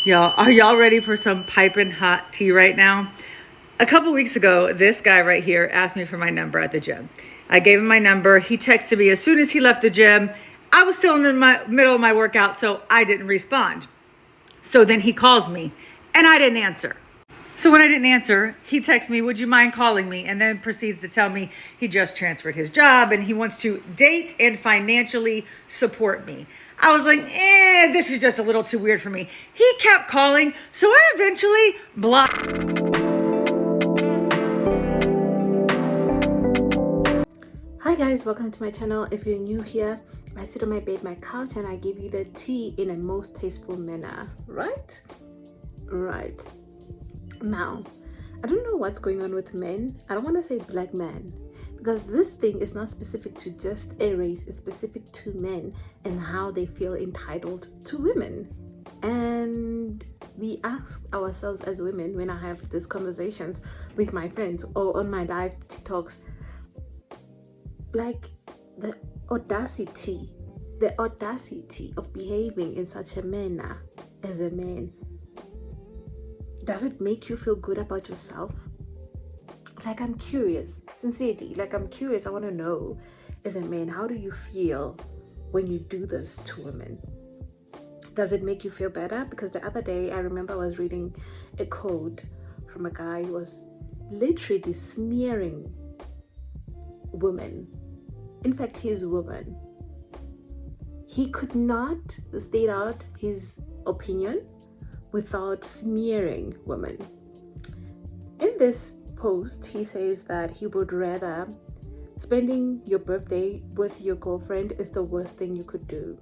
Y'all, are y'all ready for some piping hot tea right now? A couple weeks ago, this guy right here asked me for my number at the gym. I gave him my number. He texted me as soon as he left the gym. I was still in the middle of my workout, so I didn't respond. So then he calls me, and I didn't answer. So when I didn't answer, he texts me, would you mind calling me? And then proceeds to tell me he just transferred his job and he wants to date and financially support me. I was like, this is just a little too weird for me. He kept calling, so I eventually blocked. Hi guys, welcome to my channel. If you're new here, I sit on my bed, my couch, and I give you the tea in a most tasteful manner, right? Right. Now, I don't know what's going on with men. I don't want to say black men, because this thing is not specific to just a race. It's specific to men and how they feel entitled to women. And we ask ourselves as women, when I have these conversations with my friends or on my live TikToks, like the audacity of behaving in such a manner as a man. Does it make you feel good about yourself? Like, I'm curious, sincerely, like I'm curious. I want to know, as a man, how do you feel when you do this to women? Does it make you feel better? Because the other day, I remember I was reading a quote from a guy who was literally smearing women. In fact, his woman. He could not state out his opinion without smearing women. In this post, he says that he would rather spending your birthday with your girlfriend is the worst thing you could do.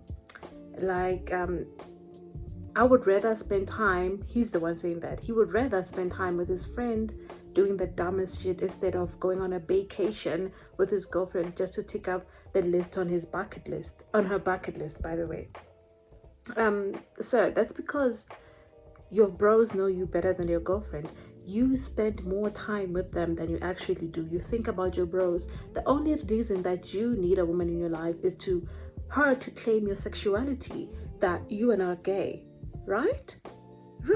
Like, I would rather spend time, he's the one saying that, he would rather spend time with his friend doing the dumbest shit instead of going on a vacation with his girlfriend just to tick up the list on his bucket list, on her bucket list, by the way. So that's because your bros know you better than your girlfriend. You spend more time with them than you actually do. You think about your bros. The only reason that you need a woman in your life is to her to claim your sexuality, that you are not gay, right?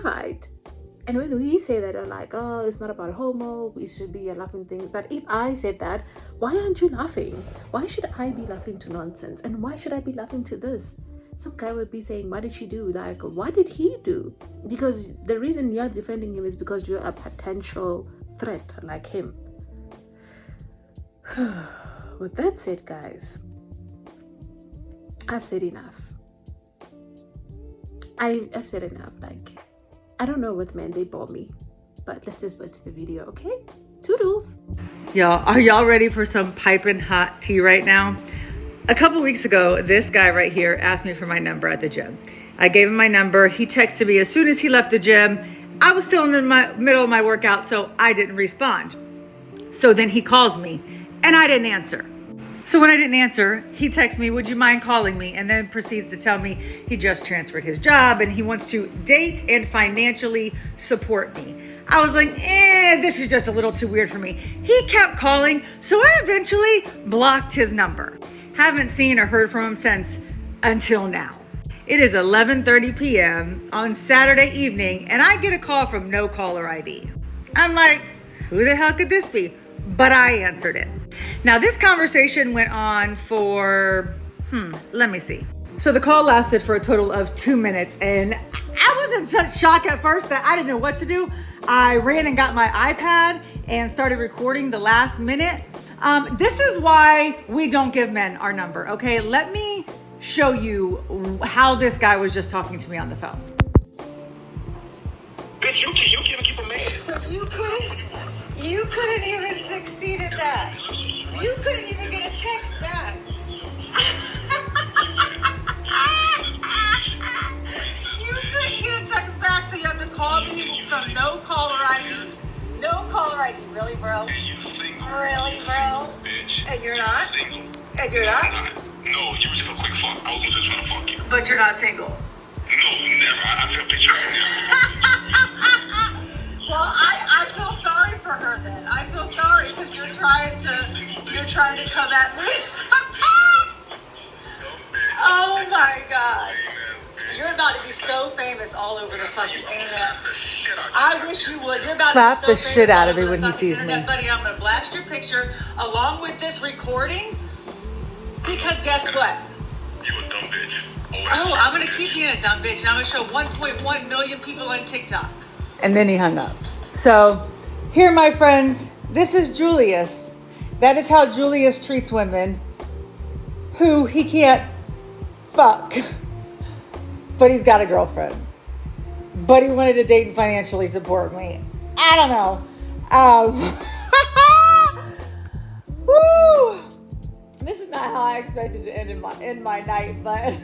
Right. And when we say that, I'm like, oh, it's not about homo, it should be a laughing thing. But if I said that, why aren't you laughing? Why should I be laughing to nonsense? And why should I be laughing to this? Some guy would be saying, what did she do? Like, what did he do? Because the reason you're defending him is because you're a potential threat like him. With that said, guys, I've said enough. I've said enough. Like, I don't know with men, they bore me. But let's just watch the video, okay? Toodles. Y'all, are y'all ready for some piping hot tea right now? A couple weeks ago, this guy right here asked me for my number at the gym. I gave him my number. He texted me as soon as he left the gym. I was still in the middle of my workout, so I didn't respond. So then he calls me, and I didn't answer. So when I didn't answer, he texts me, would you mind calling me? And then proceeds to tell me he just transferred his job and he wants to date and financially support me. I was like, this is just a little too weird for me. He kept calling, so I eventually blocked his number. Haven't seen or heard from him since, until now. It is 11:30 p.m. on Saturday evening, and I get a call from no caller ID. I'm like, who the hell could this be? But I answered it. Now, this conversation went on for, let me see. So the call lasted for a total of 2 minutes, and I was in such shock at first that I didn't know what to do. I ran and got my iPad and started recording the last minute. This is why we don't give men our number, okay? Let me show you how this guy was just talking to me on the phone. Bitch, you can't keep a man. So you couldn't even succeed at that. You couldn't even get a text back. You couldn't get a text back, so you have to call me from no caller ID. No caller ID. Really, bro? And you single. Really, bro? Bitch. And you're not? Single. And you're not? No, you were just a quick fuck. I was just trying to fuck you. But you're not single. No, never. I took a picture of you. Well, I feel sorry for her then. I feel sorry because you're trying to come at me. Oh my God. You're about to be so famous all over the fucking internet. Slap the shit out of I you. wish you would. You're about Slap to be the so shit famous out all of me over when the he fucking sees internet, me. buddy. I'm gonna blast your picture along with this recording. Because guess what? You a dumb bitch. Oh, I'm gonna keep being a dumb bitch, and I'm gonna show 1.1 million people on TikTok. And then he hung up. So, here, my friends, this is Julius. That is how Julius treats women who he can't fuck. But he's got a girlfriend. But he wanted to date and financially support me. I don't know. Woo! This is not how I expected to end my night, but